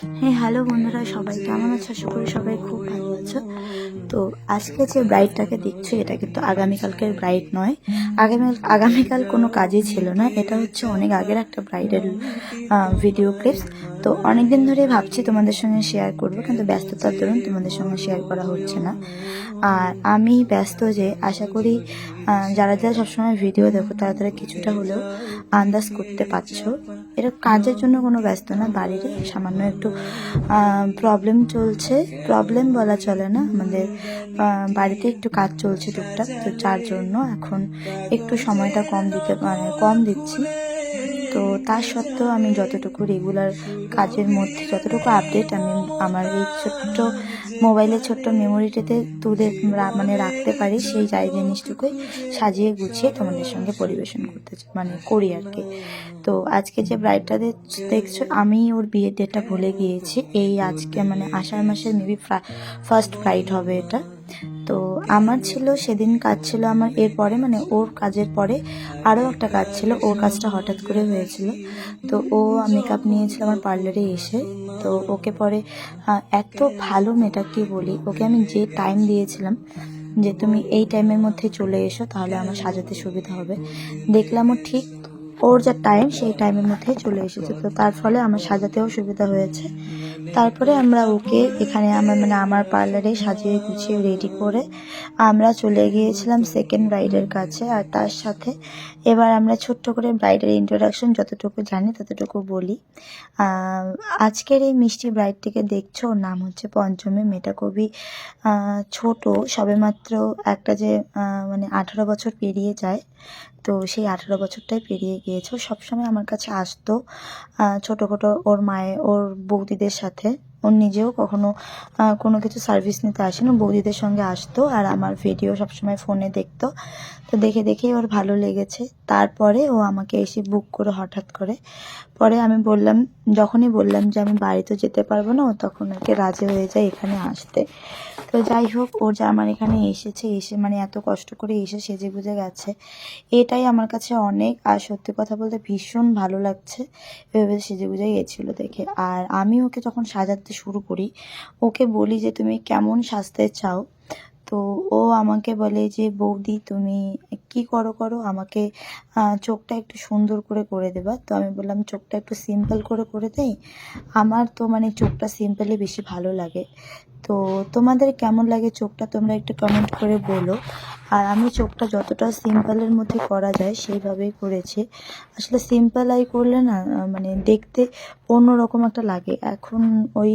হ্যাঁ, হ্যালো বন্ধুরা, সবাই কেমন আছো? আশা করি সবাই খুব ভালো আছো। তো আজকে যে ব্রাইডটাকে দেখছো, এটা কিন্তু আগামীকালকের ব্রাইড নয়। আগামীকাল কোনো কাজই ছিল না, এটা হচ্ছে অনেক আগের একটা ব্রাইডের ভিডিও ক্লিপস। তো অনেকদিন ধরে ভাবছি তোমাদের সঙ্গে শেয়ার করবো, কিন্তু ব্যস্ততার দরুন তোমাদের সঙ্গে শেয়ার করা হচ্ছে না। আর আমি ব্যস্ত যে, আশা করি যারা যারা সবসময় ভিডিও দেখো তারা তারা কিছুটা হলেও আন্দাজ করতে পারছো। এটা কাজের জন্য কোনো ব্যস্ত না, বাড়ির সামান্য একটু প্রবলেম চলছে। প্রবলেম বলা চলে না, আমাদের বাড়িতে একটু কাজ চলছে টুকটাক, তো যার জন্য এখন একটু সময়টা কম দিচ্ছি। তো তার সত্ত্বেও আমি যতটুকু রেগুলার কাজের মধ্যে যতটুকু আপডেট আমি আমার এই ছোট্ট মোবাইলের ছোট্ট মেমোরিটিতে তুলে রাখতে পারি, সেই জিনিসটুকুই সাজিয়ে গুছিয়ে তোমাদের সঙ্গে পরিবেশন করি আর কি। তো আজকে যে ব্রাইডটা দেখছো, আমি ওর বিয়ের ডেটটা ভুলে গিয়েছি। এই আজকে আষাঢ় মাসের মেবি ফার্স্ট ব্রাইড হবে এটা। তো আমার ছিল সেদিন কাজ ছিল, আমার এরপরে ওর কাজের পরে আরও একটা কাজ ছিল, ওর কাজটা হঠাৎ করে হয়েছিল। তো ও মেকআপ নিয়েছিল আমার পার্লারে এসে। তো ওকে পরে এত ভালো মেয়েটা কি বলি, ওকে আমি যে টাইম দিয়েছিলাম যে তুমি এই টাইমের মধ্যে চলে এসো তাহলে আমার সাজাতে সুবিধা হবে, দেখলাম ও ঠিক ওর যা টাইম সেই টাইমের মধ্যে চলে এসেছে। তো তার ফলে আমার সাজাতেও সুবিধা হয়েছে। তারপরে আমরা ওকে এখানে আমার পার্লারে সাজিয়ে গুছিয়ে রেডি করে আমরা চলে গিয়েছিলাম সেকেন্ড ব্রাইডের কাছে। আর তার সাথে এবার আমরা ছোট্ট করে ব্রাইডের ইন্ট্রোডাকশন যতটুকু জানি ততটুকু বলি। আজকের এই মিষ্টি ব্রাইডটিকে দেখছো, ওর নাম হচ্ছে পঞ্চমী। মেয়েটা খুবই ছোট, সবেমাত্র একটা যে 18 বছর পেরিয়ে যায়, তো সেই 18 বছরটাই পেরিয়ে গিয়েছে। ও সবসময় আমার কাছে আসতো ছোটোখাটো ওর বৌদিদের সাথে। ও নিজেও কখনো কোনো কিছু সার্ভিস নিতে আসেনি, বৌদিদের সঙ্গে আসতো আর আমার ভিডিও সবসময় ফোনে দেখতো। তো দেখেই ওর ভালো লেগেছে। তারপরে ও আমাকে এসে বুক করে হঠাৎ করে, পরে আমি যখনই বললাম যে আমি বাড়িতে যেতে পারবো না, ও তখন ওকে রাজি হয়ে যায় এখানে আসতে। তো যাই হোক, ও যে আমার এখানে এসে এত কষ্ট করে এসে সেজে গুজে গেছে, এটাই আমার কাছে অনেক। আর সত্যি কথা বলতে ভীষণ ভালো লাগছে এভাবে সেজে গুজে গেছিলো দেখে। আর আমি ওকে যখন সাজাতে শুরু করি, ওকে বলি যে তুমি কেমন সাজতে চাও। তো ও আমাকে বলে যে বৌদি তুমি কি করো আমাকে চোখটা একটু সুন্দর করে দেবা। তো আমি বললাম চোখটা একটু সিম্পল করে দেই, আমার তো চোখটা সিম্পলই বেশি ভালো লাগে। তো তোমাদের কেমন লাগে চোখটা তোমরা একটু কমেন্ট করে বলো। আর আমি চোখটা যতটা সিম্পলের মধ্যে করা যায় সেইভাবেই করেছি। আসলে সিম্পল আই করলে না দেখতে অন্যরকম একটা লাগে। এখন ওই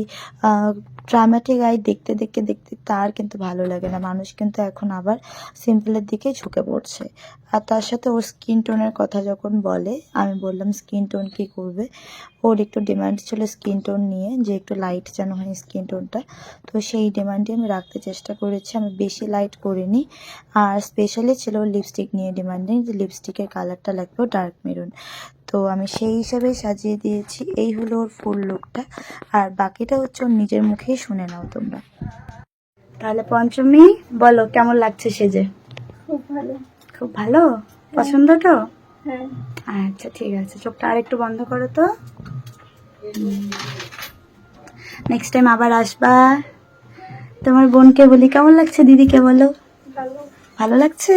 ড্রামাটিক আই দেখতে তার কিন্তু ভালো লাগে না, মানুষ কিন্তু এখন আবার সিম্পলের দিকেই ঝুঁকে পড়ছে। আর তার সাথে ওর স্কিন টোনের কথা যখন বলে, আমি বললাম স্কিন টোন কী করবে, ওর একটু ডিমান্ড ছিল স্কিন টোন নিয়ে, যে একটু লাইট যেন হয় স্কিন টোনটা। তো সেই ডিমান্ডই আমি রাখতে চেষ্টা করেছি, আমি বেশি লাইট করিনি। আর স্পেশালি ছিল লিপস্টিক নিয়ে ডিমান্ডিং, যে লিপস্টিকের কালারটা লাগবে ডার্ক মেরুন। তো আমি সেই হিসাবেই সাজিয়ে দিয়েছি। এই হলো ওর ফুল লুকটা, আর বাকিটা হচ্ছে ওর নিজের মুখেই শুনে নাও তোমরা। তাহলে পঞ্চমী বলো কেমন লাগছে সেজে? খুব ভালো। খুব ভালো? পছন্দ তো? হ্যাঁ। আচ্ছা ঠিক আছে, চোখটা আর একটু বন্ধ করো তো। নেক্সট টাইম আবার আসবা। তোমার বোনকে বলি কেমন লাগছে, দিদিকে বলো ভালো। ভালো লাগছে?